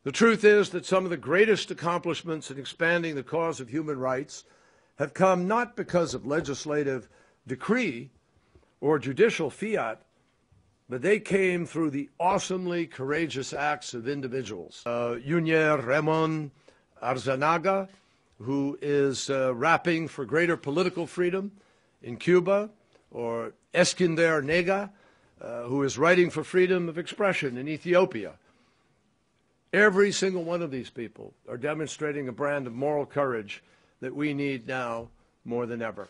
The truth is that some of the greatest accomplishments in expanding the cause of human rights have come not because of legislative decree or judicial fiat, but they came through the awesomely courageous acts of individuals. Junior Ramon Arzanaga, who is rapping for greater political freedom in Cuba, or Eskinder Nega, who is writing for freedom of expression in Ethiopia. Every single one of these people are demonstrating a brand of moral courage that we need now more than ever.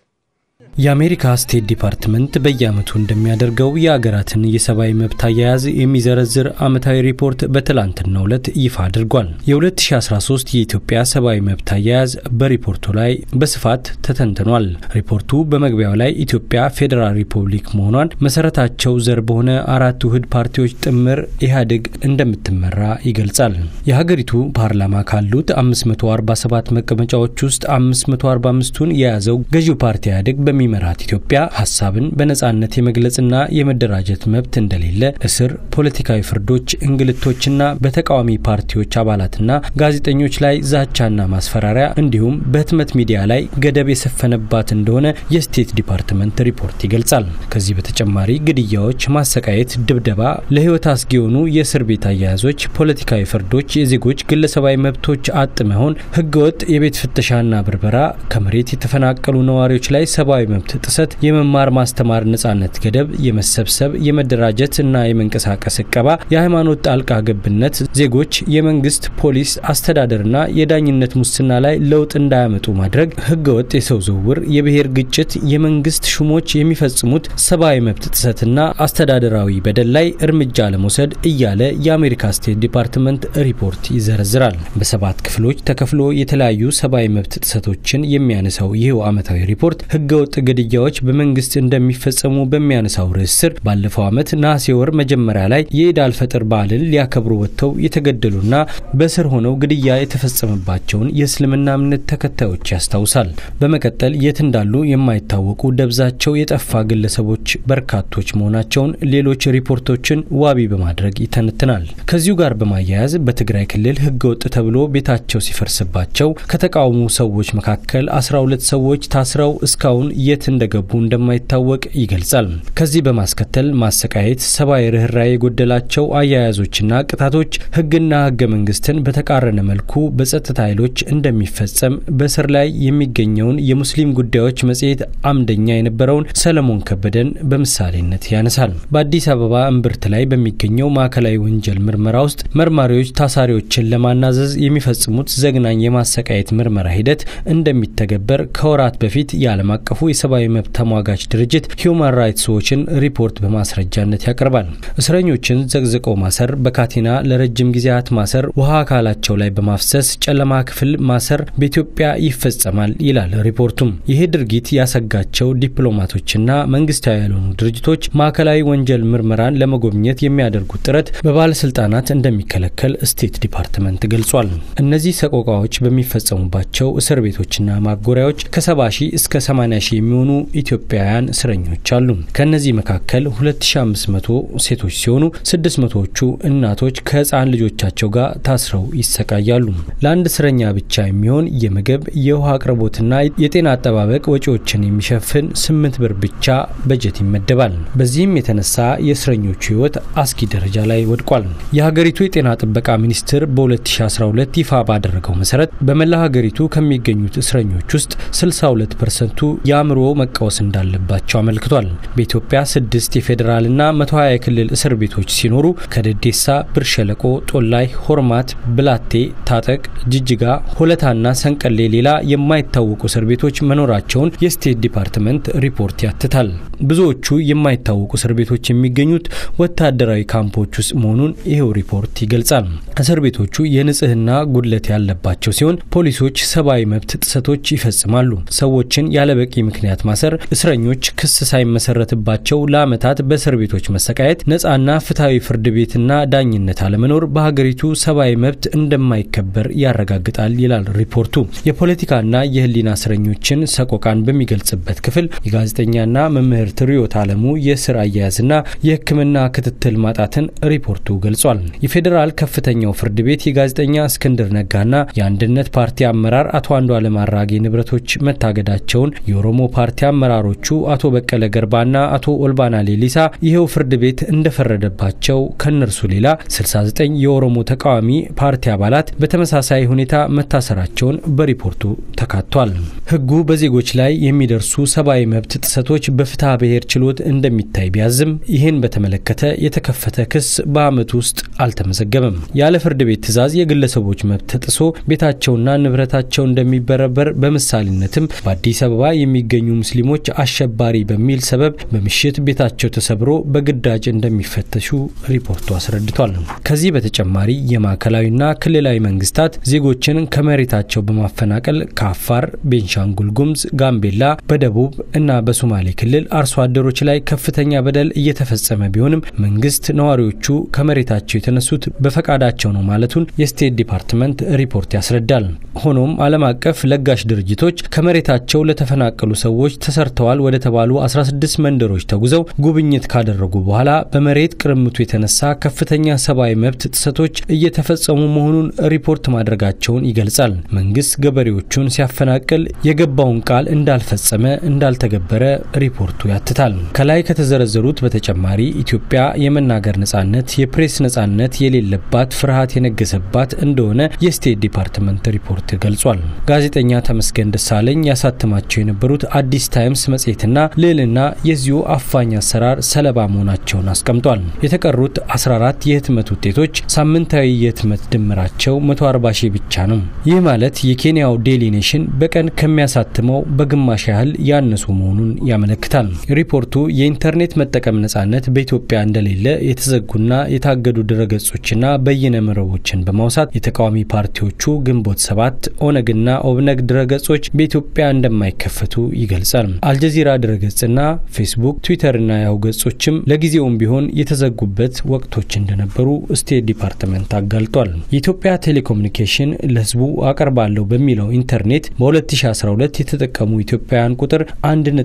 የአሜሪካ ስቴት ዲፓርትመንት በየዓመቱ እንደሚያደርገው የአገራትን የሰብአዊ መብት አያያዝ የሚዘረዝር ዓመታዊ ሪፖርት በትላንትናው ዕለት ይፋ አድርጓል። የ2013 የኢትዮጵያ ሰብአዊ መብት አያያዝ በሪፖርቱ ላይ በስፋት ተተንትኗል። ሪፖርቱ በመግቢያው ላይ ኢትዮጵያ ፌደራል ሪፐብሊክ መሆኗን መሰረታቸው ዘር በሆነ አራት ውህድ ፓርቲዎች ጥምር ኢህአዴግ እንደምትመራ ይገልጻል። የሀገሪቱ ፓርላማ ካሉት 547 መቀመጫዎች ውስጥ 545ቱን የያዘው ገዢው ፓርቲ ኢህአዴግ በሚመራት ኢትዮጵያ ሐሳብን በነጻነት የመግለጽና የመደራጀት መብት እንደሌለ፣ እስር፣ ፖለቲካዊ ፍርዶች፣ እንግልቶችና በተቃዋሚ ፓርቲዎች አባላትና ጋዜጠኞች ላይ ዛቻና ማስፈራሪያ እንዲሁም በህትመት ሚዲያ ላይ ገደብ የሰፈነባት እንደሆነ የስቴት ዲፓርትመንት ሪፖርት ይገልጻል። ከዚህ በተጨማሪ ግድያዎች፣ ማሰቃየት፣ ድብደባ፣ ለህይወት አስጊ የሆኑ የእስር ቤት አያያዞች፣ ፖለቲካዊ ፍርዶች፣ የዜጎች ግለሰባዊ መብቶች አጥመሆን፣ ህገወጥ የቤት ፍተሻና ብርበራ፣ ከመሬት የተፈናቀሉ ነዋሪዎች ላይ ሰብአዊ መብት ጥሰት፣ የመማር ማስተማር ነጻነት ገደብ፣ የመሰብሰብ የመደራጀት እና የመንቀሳቀስ ዕቀባ፣ የሃይማኖት ጣልቃ ገብነት፣ ዜጎች የመንግስት ፖሊስ አስተዳደርና የዳኝነት ሙስና ላይ ለውጥ እንዳያመጡ ማድረግ፣ ህገወጥ የሰው ዝውውር፣ የብሔር ግጭት፣ የመንግስት ሹሞች የሚፈጽሙት ሰብአዊ መብት ጥሰትና አስተዳደራዊ በደል ላይ እርምጃ ለመውሰድ እያለ የአሜሪካ ስቴት ዲፓርትመንት ሪፖርት ይዘረዝራል። በሰባት ክፍሎች ተከፍሎ የተለያዩ ሰብአዊ መብት ጥሰቶችን የሚያነሳው ይሄው ዓመታዊ ሪፖርት ህገወጥ ግድያዎች በመንግስት እንደሚፈጸሙ በሚያነሳው ርዕስ ስር ባለፈው ዓመት ነሐሴ ወር መጀመሪያ ላይ የኢድ አልፈጥር በዓልን ሊያከብሩ ወጥተው የተገደሉና በስር ሆነው ግድያ የተፈጸመባቸውን የእስልምና እምነት ተከታዮች ያስታውሳል። በመቀጠል የት እንዳሉ የማይታወቁ ደብዛቸው የጠፋ ግለሰቦች በርካቶች መሆናቸውን ሌሎች ሪፖርቶችን ዋቢ በማድረግ ይተነትናል። ከዚሁ ጋር በማያያዝ በትግራይ ክልል ህገወጥ ተብሎ ቤታቸው ሲፈርስባቸው ከተቃውሞ ሰዎች መካከል 12 ሰዎች ታስረው እስካሁን የት እንደገቡ እንደማይታወቅ ይገልጻል። ከዚህ በማስከተል ማሰቃየት፣ ሰብአዊ ርህራሄ የጎደላቸው አያያዞችና ቅጣቶች ህግና ህገ መንግስትን በተቃረነ መልኩ በጸጥታ ኃይሎች እንደሚፈጸም በስር ላይ የሚገኘውን የሙስሊም ጉዳዮች መጽሔት አምደኛ የነበረውን ሰለሞን ከበደን በምሳሌነት ያነሳል። በአዲስ አበባ እምብርት ላይ በሚገኘው ማዕከላዊ ወንጀል ምርመራ ውስጥ መርማሪዎች ታሳሪዎችን ለማናዘዝ የሚፈጽሙት ዘግናኝ የማሰቃየት ምርመራ ሂደት እንደሚተገበር ከወራት በፊት የዓለም አቀፉ የሰብአዊ መብት ተሟጋች ድርጅት ሂዩማን ራይትስ ዎችን ሪፖርት በማስረጃነት ያቀርባል። እስረኞችን ዘግዝቆ ማሰር፣ በካቴና ለረጅም ጊዜያት ማሰር፣ ውሃ አካላቸው ላይ በማፍሰስ ጨለማ ክፍል ማሰር በኢትዮጵያ ይፈጸማል ይላል ሪፖርቱም። ይሄ ድርጊት ያሰጋቸው ዲፕሎማቶችና መንግስታዊ ያልሆኑ ድርጅቶች ማዕከላዊ ወንጀል ምርመራን ለመጎብኘት የሚያደርጉት ጥረት በባለስልጣናት እንደሚከለከል ስቴት ዲፓርትመንት ገልጿል። እነዚህ ሰቆቃዎች በሚፈጸሙባቸው እስር ቤቶችና ማጎሪያዎች ከ70,000 እስከ 80,000 የሚሆኑ ኢትዮጵያውያን እስረኞች አሉ። ከነዚህ መካከል 2500 ሴቶች ሲሆኑ 600ዎቹ እናቶች ከህፃን ልጆቻቸው ጋር ታስረው ይሰቃያሉ። ለአንድ እስረኛ ብቻ የሚሆን የምግብ፣ የውሃ አቅርቦትና የጤና አጠባበቅ ወጪዎችን የሚሸፍን 8 ብር ብቻ በጀት ይመደባል። በዚህም የተነሳ የእስረኞቹ ህይወት አስጊ ደረጃ ላይ ወድቋል። የሀገሪቱ የጤና ጥበቃ ሚኒስቴር በ2012 ይፋ ባደረገው መሰረት በመላ ሀገሪቱ ከሚገኙት እስረኞች ውስጥ 62%ቱ የአእምሮ መቃወስ እንዳለባቸው አመልክቷል። በኢትዮጵያ 6 የፌደራልና 120 የክልል እስር ቤቶች ሲኖሩ ከደዴሳ፣ ብር ሸለቆ፣ ጦላይ፣ ሆርማት፣ ብላቴ፣ ታጠቅ፣ ጅጅጋ፣ ሆለታና ሰንቀሌ ሌላ የማይታወቁ እስር ቤቶች መኖራቸውን የስቴት ዲፓርትመንት ሪፖርት ያትታል። ብዙዎቹ የማይታወቁ እስር ቤቶች የሚገኙት ወታደራዊ ካምፖች ውስጥ መሆኑን ይሄው ሪፖርት ይገልጻል። እስር ቤቶቹ የንጽህና ጉድለት ያለባቸው ሲሆን ፖሊሶች ሰብአዊ መብት ጥሰቶች ይፈጽማሉ። ሰዎችን ያለበቂ ምክንያት ማሰር፣ እስረኞች ክስ ሳይመሰረትባቸው ለዓመታት በእስር ቤቶች መሰቃየት፣ ነፃና ፍትሃዊ ፍርድ ቤትና ዳኝነት አለመኖር በሀገሪቱ ሰብአዊ መብት እንደማይከበር ያረጋግጣል ይላል ሪፖርቱ። የፖለቲካና የህሊና እስረኞችን ሰቆቃን በሚገልጽበት ክፍል የጋዜጠኛና መምህር ርዕዮት ዓለሙ የእስር አያያዝና የሕክምና ክትትል ማጣትን ሪፖርቱ ገልጿል። የፌዴራል ከፍተኛው ፍርድ ቤት የጋዜጠኛ እስክንድር ነጋና የአንድነት ፓርቲ አመራር አቶ አንዱዓለም አራጌ ንብረቶች መታገዳቸውን የኦሮሞ ፓርቲ አመራሮቹ አቶ በቀለ ገርባና አቶ ኦልባና ሌሊሳ ይሄው ፍርድ ቤት እንደፈረደባቸው ከነርሱ ሌላ 69 የኦሮሞ ተቃዋሚ ፓርቲ አባላት በተመሳሳይ ሁኔታ መታሰራቸውን በሪፖርቱ ተካቷል። ህጉ በዜጎች ላይ የሚደርሱ ሰብአዊ መብት ጥሰቶች በፍትሐ ብሔር ችሎት እንደሚታይ ቢያዝም ይህን በተመለከተ የተከፈተ ክስ በአመት ውስጥ አልተመዘገበም። ያለ ፍርድ ቤት ትዕዛዝ የግለሰቦች መብት ተጥሶ ቤታቸውና ንብረታቸው እንደሚበረበር በመሳልነትም በአዲስ አበባ የሚገኙ ሙስሊሞች አሸባሪ በሚል ሰበብ በምሽት ቤታቸው ተሰብሮ በግዳጅ እንደሚፈተሹ ሪፖርቱ አስረድቷል። ከዚህ በተጨማሪ የማዕከላዊና ክልላዊ መንግስታት ዜጎችን ከመሬታቸው በማፈናቀል ከአፋር፣ ቤንሻንጉል ጉሙዝ፣ ጋምቤላ፣ በደቡብ እና በሶማሌ ክልል አርሶ አደሮች ላይ ከፍተኛ በደል እየተፈጸመ ቢሆንም መንግስት ነዋሪዎቹ ከመሬታቸው የተነሱት በፈቃዳቸው ነው ማለቱን የስቴት ዲፓርትመንት ሪፖርት ያስረዳል። ሆኖም ዓለም አቀፍ ለጋሽ ድርጅቶች ከመሬታቸው ለተፈናቀሉ ሰዎች ተሰርተዋል ወደ ተባሉ 16 መንደሮች ተጉዘው ጉብኝት ካደረጉ በኋላ በመሬት ቅርምቱ የተነሳ ከፍተኛ ሰብአዊ መብት ጥሰቶች እየተፈጸሙ መሆኑን ሪፖርት ማድረጋቸውን ይገልጻል። መንግስት ገበሬዎቹን ሲያፈናቅል የገባውን ቃል እንዳልፈጸመ እንዳልተገበረ ሪፖርቱ ያትታል። ከላይ ከተዘረዘሩት በተጨማሪ ኢትዮጵያ የመናገር ነጻነት፣ የፕሬስ ነጻነት የሌለባት ፍርሃት የነገሰባት እንደሆነ የስቴት ዲፓርትመንት ሪፖርት ገልጿል። ጋዜጠኛ ተመስገን ደሳለኝ ያሳተማቸው የነበሩት አዲስ ታይምስ መጽሔትና ልዕልና የዚሁ አፋኝ አሰራር ሰለባ መሆናቸውን አስቀምጧል። የተቀሩት 14 የህትመት ውጤቶች ሳምንታዊ የህትመት ድምራቸው 140 ሺህ ብቻ ነው። ይህ ማለት የኬንያው ዴሊ ኔሽን በቀን ከሚያሳትመው በግማሽ ያህል ያነሱ መሆኑን ያመለክታል። ሪፖርቱ የኢንተርኔት መጠቀም ነጻነት በኢትዮጵያ እንደሌለ የተዘጉና የታገዱ ድረገጾችና በየነ መረቦችን በማውሳት የተቃዋሚ ፓርቲዎቹ ግንቦት 7፣ ኦነግና ኦብነግ ድረገጾች በኢትዮጵያ እንደማይከፈቱ ይገልጻል። አልጀዚራ ድረገጽና ፌስቡክ፣ ትዊተርና ያሁ ገጾችም ለጊዜውም ቢሆን የተዘጉበት ወቅቶች እንደነበሩ ስቴት ዲፓርትመንት አጋልጧል። የኢትዮጵያ ቴሌኮሙኒኬሽን ለህዝቡ አቀርባለሁ በሚለው ኢንተርኔት በ2012 የተጠቀሙ ኢትዮጵያውያን ቁጥር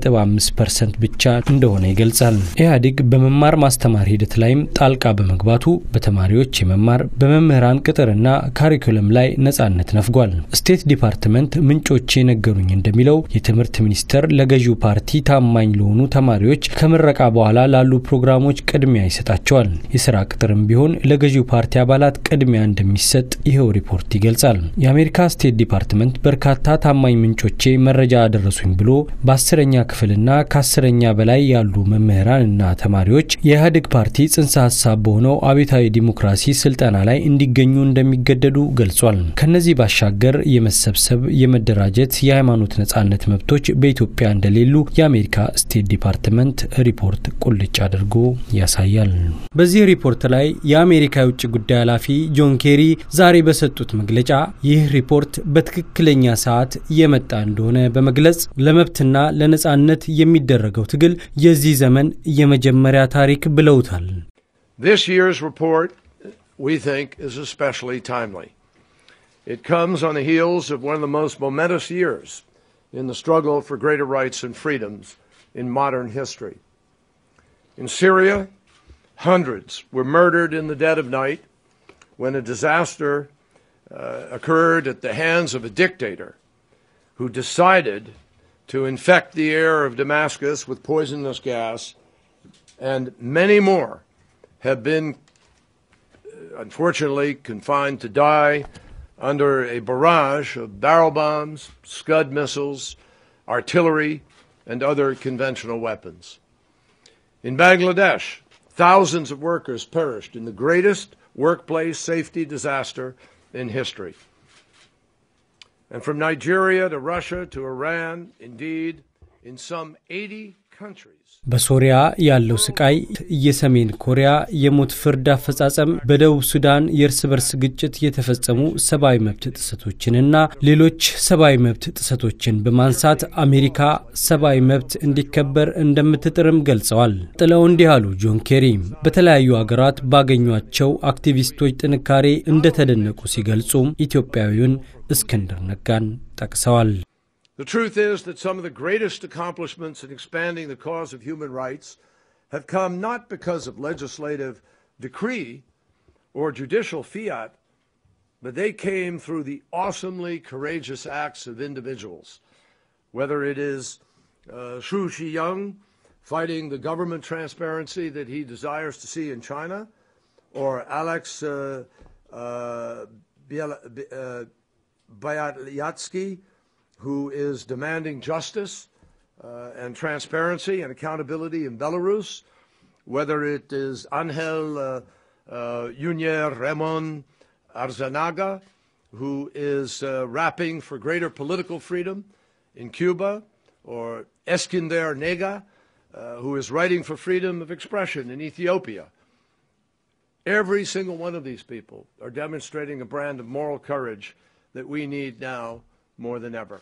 1.5% ብቻ እንደሆነ ይገልጻል። ኢህአዴግ በመማር ማስተማር ሂደት ላይም ጣልቃ በመግባቱ በተማሪዎች የመማር በመምህራን ቅጥርና ካሪኩለም ላይ ነጻነት ነፍጓል። ስቴት ዲፓርትመንት ምንጮች የነገሩኝ እንደሚለው የትምህርት ሚኒስቴር ለገዢው ፓርቲ ታማኝ ለሆኑ ተማሪዎች ከምረቃ በኋላ ላሉ ፕሮግራሞች ቅድሚያ ይሰጣቸዋል። የሥራ ቅጥርም ቢሆን ለገዢው ፓርቲ አባላት ቅድሚያ እንደሚሰጥ ይሄው ሪፖርት ይገልጻል። የአሜሪካ ስቴት ዲፓርትመንት በርካታ ታማኝ ምንጮቼ መረጃ አደረሱኝ ብሎ በ10ኛ ክፍልና ከ10ኛ በላይ ያሉ መምህራንና ተማሪዎች የኢህአዴግ ፓርቲ ጽንሰ ሐሳብ በሆነው አብዮታዊ ዲሞክራሲ ስልጠና ላይ እንዲገኙ እንደሚገደዱ ገልጿል። ከነዚህ ባሻገር የመሰብሰብ፣ የመደራጀት፣ የሃይማኖት ነጻነት መብቶች በኢትዮጵያ እንደሌሉ የአሜሪካ ስቴት ዲፓርትመንት ሪፖርት ቁልጭ አድርጎ ያሳያል። በዚህ ሪፖርት ላይ የአሜሪካ የውጭ ጉዳይ ኃላፊ ጆን ኬሪ ዛሬ በሰጡት መግለጫ ይህ ሪፖርት በትክክለኛ ሰዓት የመጣ እንደሆነ በመግለጽ ለመብትና ለነጻነት የሚደረገው ትግል የዚህ ዘመን የመጀመሪያ ታሪክ ብለውታል። This year's report, we think, is especially timely. It comes on the heels of one of the most momentous years in the struggle for greater rights and freedoms in modern history. In Syria, hundreds were murdered in the dead of night when a disaster occurred at the hands of a dictator who decided to infect the air of Damascus with poisonous gas, and many more have been, unfortunately, confined to die under a barrage of barrel bombs, Scud missiles, artillery, and other conventional weapons. In Bangladesh, thousands of workers perished in the greatest workplace safety disaster in history. And from Nigeria to Russia to Iran, indeed, in some 80 በሶሪያ ያለው ስቃይ፣ የሰሜን ኮሪያ የሞት ፍርድ አፈጻጸም፣ በደቡብ ሱዳን የእርስ በርስ ግጭት የተፈጸሙ ሰብአዊ መብት ጥሰቶችንና ሌሎች ሰብአዊ መብት ጥሰቶችን በማንሳት አሜሪካ ሰብአዊ መብት እንዲከበር እንደምትጥርም ገልጸዋል። ጥለው እንዲህ አሉ ጆን ኬሪ። በተለያዩ ሀገራት ባገኟቸው አክቲቪስቶች ጥንካሬ እንደተደነቁ ሲገልጹ ኢትዮጵያዊውን እስክንድር ነጋን ጠቅሰዋል። The truth is that some of the greatest accomplishments in expanding the cause of human rights have come not because of legislative decree or judicial fiat, but they came through the awesomely courageous acts of individuals. Whether it is Xu Zhiyang fighting the government transparency that he desires to see in China, or Alex Bialyatsky, who is demanding justice and transparency and accountability in Belarus, whether it is Angel Junior Ramon Arzanaga, who is rapping for greater political freedom in Cuba, or Eskinder Nega, who is writing for freedom of expression in Ethiopia. Every single one of these people are demonstrating a brand of moral courage that we need now more than ever.